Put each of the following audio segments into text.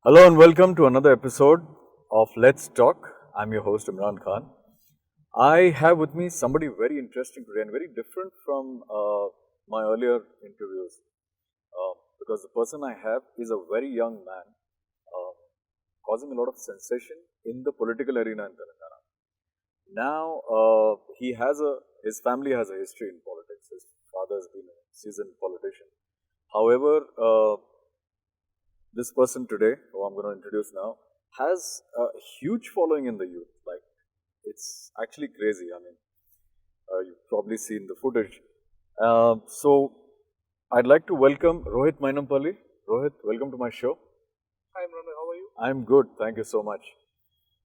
Hello and welcome to another episode of Let's Talk. I'm your host Imran Khan. I have with me somebody very interesting today and very different from my earlier interviews because the person I have is a very young man causing a lot of sensation in the political arena in Telangana. Now, his family has a history in politics. His father has been a seasoned politician. However, this person today, who I'm going to introduce now, has a huge following in the youth. Like, it's actually crazy. I mean, you've probably seen the footage. So, I'd like to welcome Rohit MYNAMPALLY. Rohit, welcome to my show. Hi, Imran. How are you? I'm good. Thank you so much.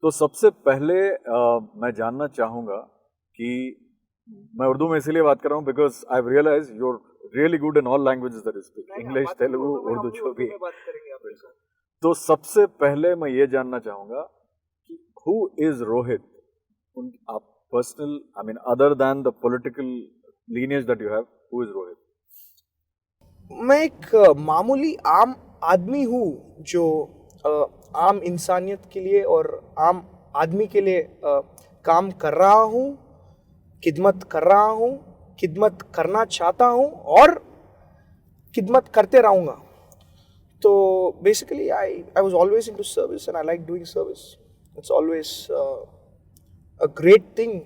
तो सबसे पहले मैं जानना चाहूँगा कि मैं उर्दू में इसलिए बात कर रहा हूँ because I've realized you're really good in all languages that you speak. English, Telugu, Urdu जो भी. तो सबसे पहले मैं ये जानना चाहूँगा कि who is Rohit? आप personal, I mean, other than the political lineage that you have, who is Rohit? मैं एक मामूली आम आदमी हूँ जो आम इंसानियत के लिए और आम आदमी के लिए काम कर रहा हूँ, खिदमत कर रहा हूँ, खिदमत करना चाहता हूँ और खिदमत करते रहूँगा. तो basically I was always into service and I like doing service. It's always a great thing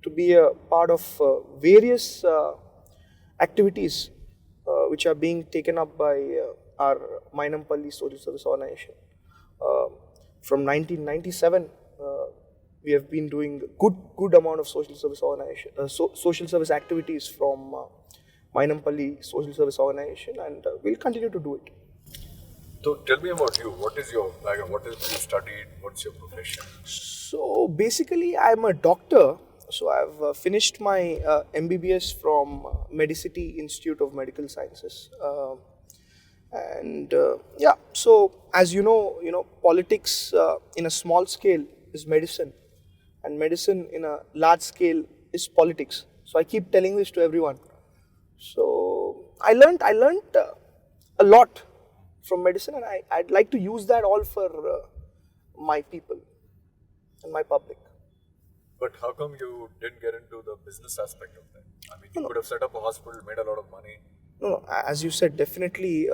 to be a part of various activities which are being taken up by our MYNAMPALLY social service organization. From 1997, we have been doing good amount of social service organization, social service activities from MYNAMPALLY social service organization, and we'll continue to do it. So tell me about you. What is your background? What is you studied? What's your profession? So basically, I'm a doctor. So I've finished my MBBS from Medicity Institute of Medical Sciences. So as you know, politics in a small scale is medicine, and medicine in a large scale is politics. So I keep telling this to everyone. So I learned a lot from medicine, and I'd like to use that all for my people and my public. But how come you didn't get into the business aspect of that? I mean, you could have set up a hospital, made a lot of money. No, as you said, definitely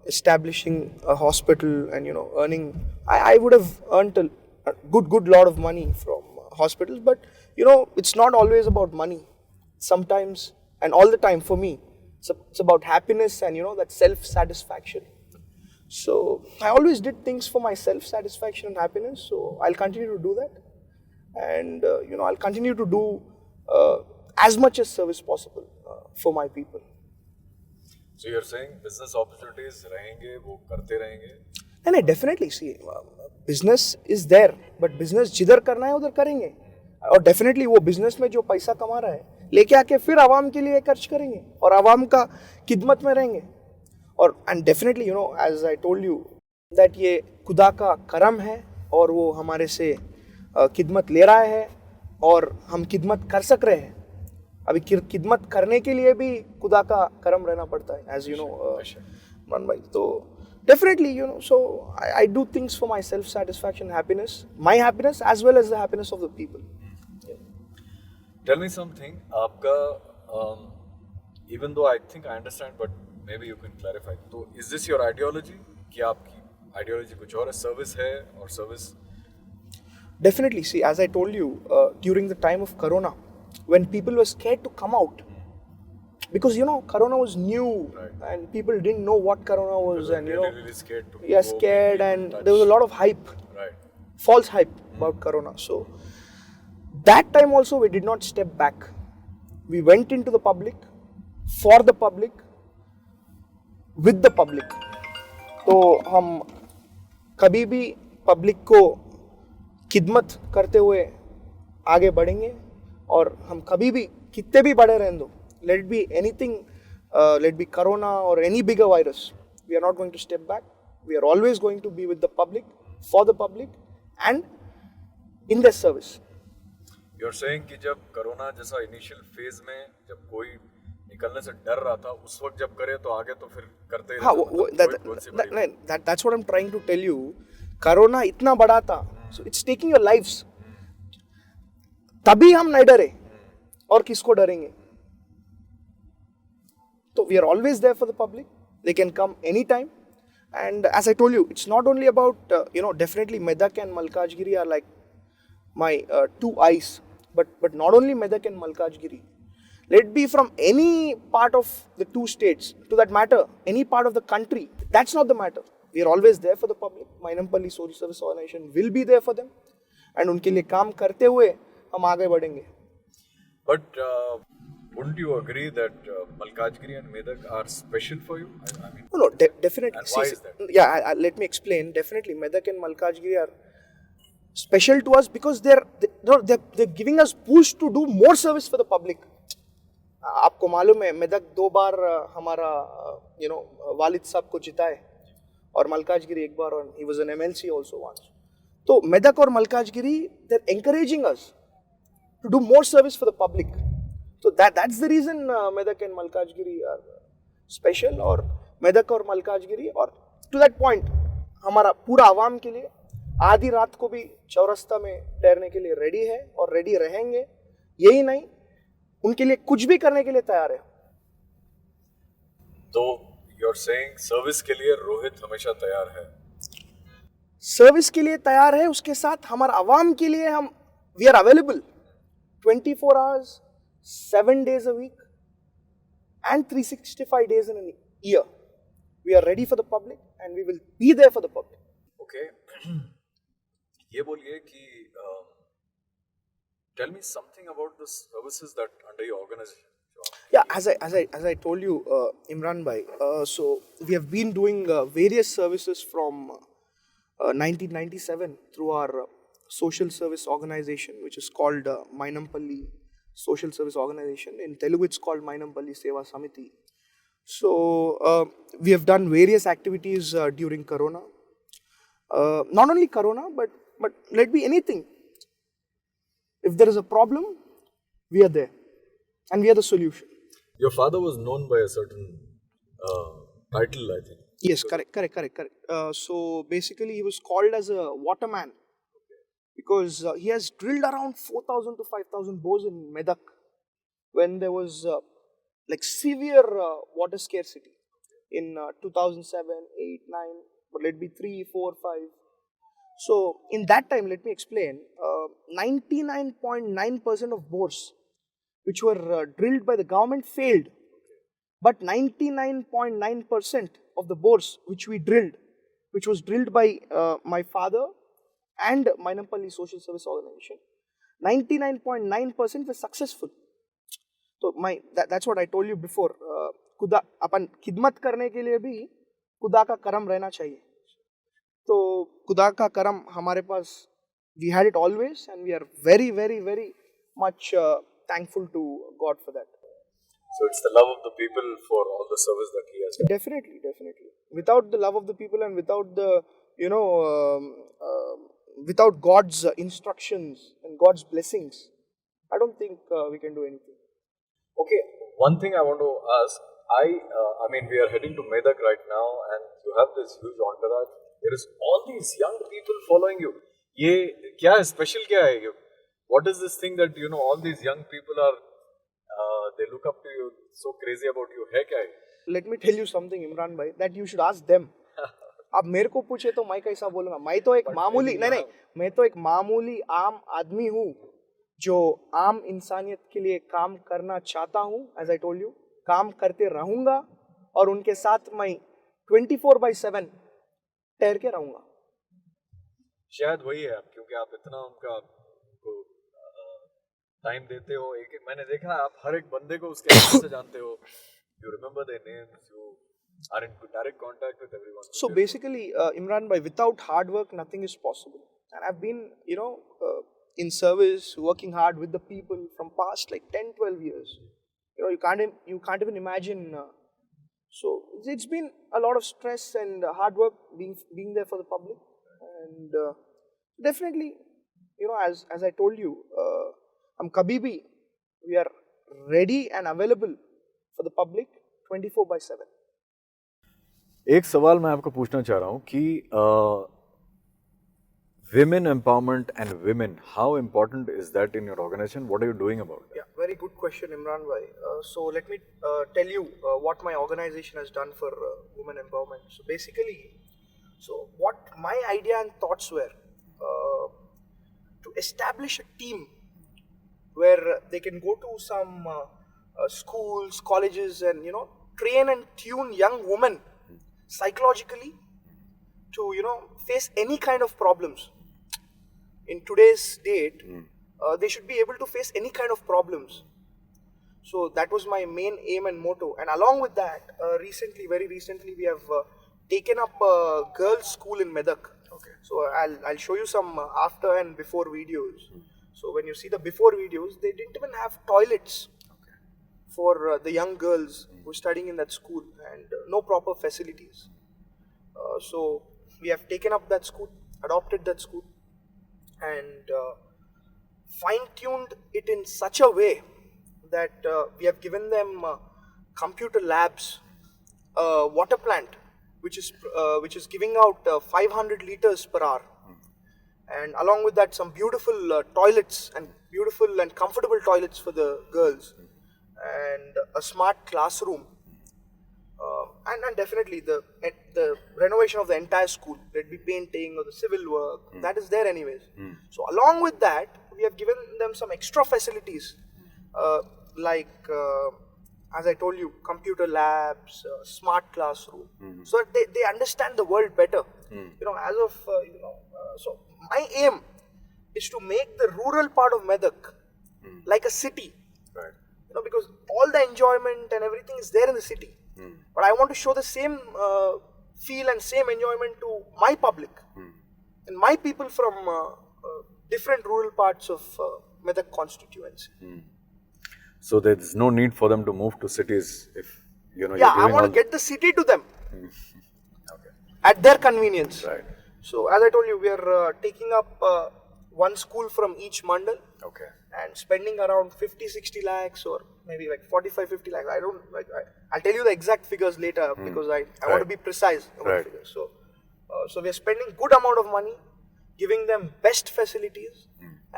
establishing a hospital and earning. I would have earned a good lot of money from hospitals, but it's not always about money. Sometimes and all the time for me, it's about happiness and that self-satisfaction. So I always did things for my self-satisfaction and happiness. So I'll continue to do that, and I'll continue to do as much as service possible for my people. So you're saying business opportunities रहेंगे, वो करते रहेंगे? नहीं, definitely. See, business is there, but business जिधर करना है उधर करेंगे, और definitely वो business में जो पैसा कमा रहा है लेके आके फिर आवाम के लिए खर्च करेंगे और आवाम का खिदमत में रहेंगे. और and definitely as I told you that ये खुदा का करम है और वो हमारे से खिदमत ले रहा है और हम खिदमत कर सक रहे हैं. अभी खिदमत करने के लिए भी खुदा का करम रहना पड़ता है, as you know, man bhai. So definitely, so I do things for my self-satisfaction, happiness, my happiness as well as the happiness of the people. Yeah. Tell me something. आपका, even though I think I understand, but maybe you can clarify. So is this your ideology? कि आपकी ideology कुछ और है, service है और service? Definitely. See, as I told you, during the time of Corona, when people were scared to come out, because Corona was new, right, and people didn't know what Corona was, and really scared to scared, and there was a lot of hype, right, false hype about Corona. So that time also we did not step back. We went into the public, for the public, with the public. तो हम कभी भी public को खिदमत करते हुए आगे बढ़ेंगे और हम कभी भी कितने भी बड़े रहें दो, let be anything, let be corona or any bigger virus, we are not going to step back. We are always going to be with the public, for the public and in their service. You're saying कि जब corona जैसा initial phase में जब कोई निकलने से डर रहा था उस वक्त जब करे तो आगे तो फिर करते ही हाँ, that's what I'm trying to tell you. Corona इतना बड़ा था, so it's taking your lives. तभी हम नहीं डरे और किसको डरेंगे? So we are always there for the public. They can come anytime. And as I told you, it's not only about, definitely Medak and Malkajgiri are like my two eyes. But not only Medak and Malkajgiri. Let it be from any part of the two states, to that matter, any part of the country. That's not the matter. We are always there for the public. MYNAMPALLY Social Service Organization will be there for them. And उनके लिए काम करते हुए हम आगे बढ़ेंगे. But wouldn't you agree that Malkajgiri and Medak are special for you? I mean, no, definitely. And why is that? Yeah, let me explain. Definitely, Medak and Malkajgiri are special to us because they're giving us push to do more service for the public. आपको मालूम है मेदक 2 बार हमारा वालिद साहब को जिताए और मलकाजगिरी एक बार, और he was an MLC also once. तो मेदक और Malkajgiri, they're encouraging us to do more service for the public. So that's the reason Medak and Malkajgiri are special. और मेदक और मलकाजगिरी, और to that point हमारा पूरा आवाम के लिए आधी रात को भी चौरस्ता में ठहरने के लिए रेडी है और रेडी रहेंगे. यही नहीं, उनके लिए कुछ भी करने के लिए तैयार है. तो you're saying सर्विस के लिए रोहित हमेशा तैयार है. सर्विस के लिए तैयार है, उसके साथ हमारा आवाम के लिए हम we are available 24 hours, 7 days a week and 365 days in a year. We are ready for the public and we will be there for the public. Okay. ये बोलिए कि tell me something about the services that under your organization. Yeah, as I told you, Imran bhai, so we have been doing various services from 1997 through our social service organization, which is called MYNAMPALLY Social Service Organization. In Telugu, it's called MYNAMPALLY Seva Samiti. So we have done various activities during Corona. Not only Corona, but let be anything. If there is a problem, we are there, and we are the solution. Your father was known by a certain title, I think. Yes, correct. So basically, he was called as a waterman because he has drilled around 4,000 to 5,000 bores in Medak when there was like severe water scarcity in 2007, 8, 9, but let be 3, 4, 5. So in that time, let me explain, 99.9% of bores which were drilled by the government failed, but 99.9% of the bores which was drilled by my father and MYNAMPALLY Social Service Organization, 99.9% were successful. So that's what I told you before. खुदा अपन खिदमत करने के लिए भी खुदा का करम रहना चाहिए. तो खुदा का करम हमारे पास, we had it always, and we are very, very, very much thankful to God for that. So it's the love of the people for all the service that he has done. Definitely. Without the love of the people and without the, without God's instructions and God's blessings, I don't think we can do anything. Okay, one thing I want to ask, I mean, we are heading to Medak right now, and you have this huge entourage. There is all these young people following you. ये क्या है, special क्या है? What is this thing that all these young people are they look up to you, so crazy about you? है क्या है? Let me tell you something, Imran bhai, that you should ask them. अब मेरे को पूछे तो मैं कैसा बोलूँगा? मैं तो एक मामूली मैं तो एक मामूली आम आदमी हूँ जो आम इंसानियत के लिए काम करना चाहता हूँ. As I told you, काम करते रहूँगा और उनके साथ मैं 24/7 ठहर के रहूँगा. शायद वही है, क्योंकि आप इतना उनको टाइम देते हो, एक एक मैंने देखा आप हर एक बंदे को उसके नाम से जानते हो. You remember their names, you are in direct contact with everyone. So basically, Imran bhai, without hard work, nothing is possible. And I've been, in service, working hard with the people from past like 10, 12 years. You can't even imagine. So it's been a lot of stress and hard work being there for the public. And definitely, as I told you, I'm Kabibi. We are ready and available for the public 24/7. एक सवाल मैं आपको पूछना चाह रहा हूँ कि women empowerment and women, how important is that in your organization? What are you doing about that? Yeah, very good question, Imran bhai. So let me tell you what my organization has done for women empowerment. So basically, what my idea and thoughts were to establish a team where they can go to some schools, colleges, and train and tune young women psychologically to face any kind of problems. In today's date, they should be able to face any kind of problems. So that was my main aim and motto. And along with that, very recently, we have taken up a girls' school in Medak. Okay. So I'll show you some after and before videos. So when you see the before videos, they didn't even have toilets for the young girls who are studying in that school, and no proper facilities. So we have taken up that school, adopted that school, and fine-tuned it in such a way that we have given them computer labs, water plant, which is giving out 500 liters per hour, and along with that some beautiful toilets and beautiful and comfortable toilets for the girls, and a smart classroom, and definitely the renovation of the entire school. There'd be painting or the civil work, that is there anyways. So along with that, we have given them some extra facilities, like as I told you, computer labs, smart classroom, so that they understand the world better. So my aim is to make the rural part of Medak like a city. Right. Because all the enjoyment and everything is there in the city. But I want to show the same feel and same enjoyment to my public and my people from different rural parts of Medak constituency. So there's no need for them to move to cities if you're Yeah, I giving want all to get the city to them Okay. at their convenience. Right. So as I told you, we are taking up one school from each mandal. Okay. And spending around 50-60 lakhs or maybe like 45-50 lakhs. I'll tell you the exact figures later because I want to be precise about Right. figures. So we are spending good amount of money, giving them best facilities,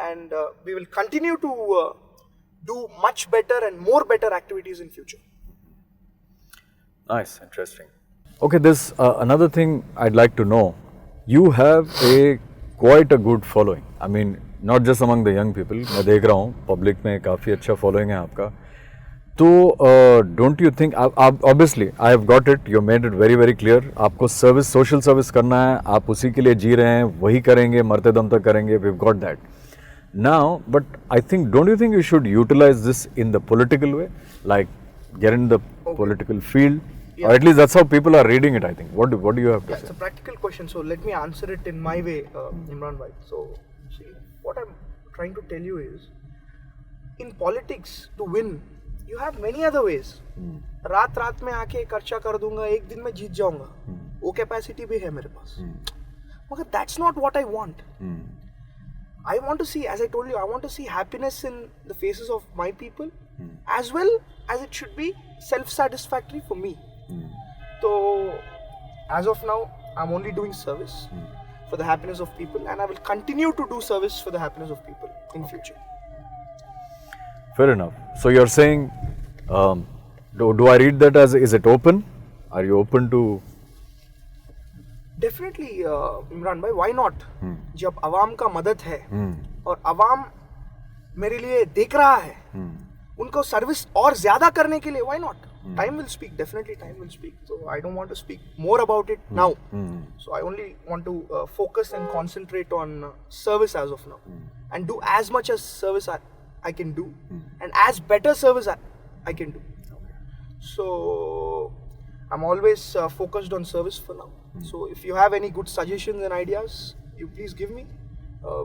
and we will continue to do much better and more better activities in future. Nice, interesting. Okay, there's another thing I'd like to know. You have quite a good following. I mean, not just among the young people. मैं देख रहा हूँ public में काफ़ी अच्छा following है आपका. तो don't you think? Obviously, I have got it. You made it very very clear. आपको service, social service करना है. आप उसी के लिए जी रहे हैं. वही करेंगे. मरते दम तक करेंगे. We've got that. Now, but I think, don't you think you should utilize this in the political way, like get in the political field, or at least that's how people are reading it. I think. What do you have to say? It's a practical question, so let me answer it in my way, Imran bhai. So, see, what I'm trying to tell you is, in politics, to win, you have many other ways. रात में आके खर्चा कर दूंगा, एक दिन में जीत जाऊंगा. वो कैपेसिटी भी है मेरे पास. मगर that's not what I want. I want to see, as I told you, I want to see happiness in the faces of my people, as well as it should be self-satisfactory for me. So, as of now, I'm only doing service for the happiness of people, and I will continue to do service for the happiness of people in future. Fair enough. So you're saying, do I read that as, is it open? Are you open to? Definitely, Imran भाई, why not? जब अवाम का मदद है और अवाम मेरे लिए देख रहा है, उनको सर्विस और ज्यादा करने के लिए, why not? Time will speak. Definitely, time will speak. So I don't want to speak more about it now. So I only want to focus and concentrate on service as of now, and do as much as service I can do, and as better service I can do. So I'm always focused on service for now. So if you have any good suggestions and ideas, you please give me.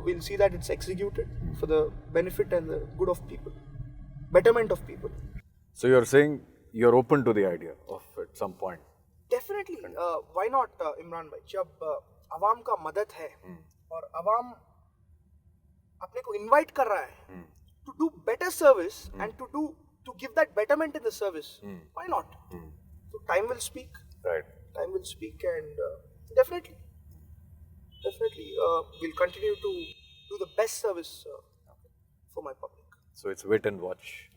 We'll see that it's executed for the benefit and the good of people, betterment of people. So you're saying you're open to the idea of at some point. Definitely. Why not, Imran भाई? जब आवाम का मदद है और आवाम अपने को invite कर रहा है to do better service and to give that betterment in the service. Why not? So time will speak. Right. Time will speak, and definitely, we'll continue to do the best service for my public. So it's wait and watch.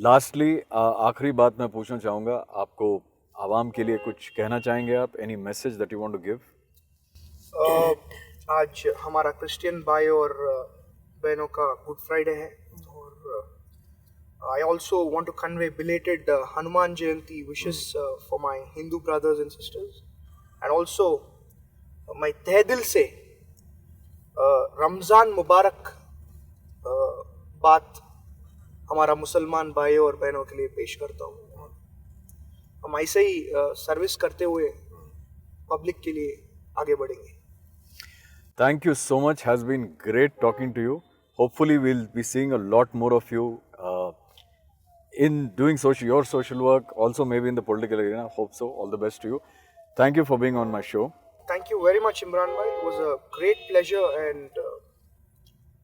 Lastly, आखिरी बात मैं पूछना चाहूँगा, आपको आवाम के लिए कुछ कहना चाहेंगे आप? Any message that you want to give? आज हमारा क्रिश्चियन भाई और बहनों का गुड फ्राइडे है, और I also want to convey belated Hanuman Jayanti wishes for my Hindu brothers and sisters, and also my तहे दिल से रमज़ान मुबारक बात हमारा मुसलमान भाई और बहनों के लिए पेश करता हूँ. हम ऐसे ही सर्विस करते हुए पब्लिक के लिए आगे बढ़ेंगे. Thank you so much. Has been great talking to you. Hopefully, we'll be seeing a lot more of you in doing your social work. Also, maybe in the political arena. Hope so. All the best to you. Thank you for being on my show. Thank you very much, Imran bhai. It was a great pleasure, and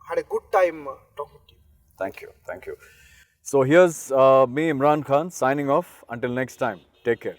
had a good time talking to you. Thank you. Thank you. So here's me, Imran Khan, signing off. Until next time, take care.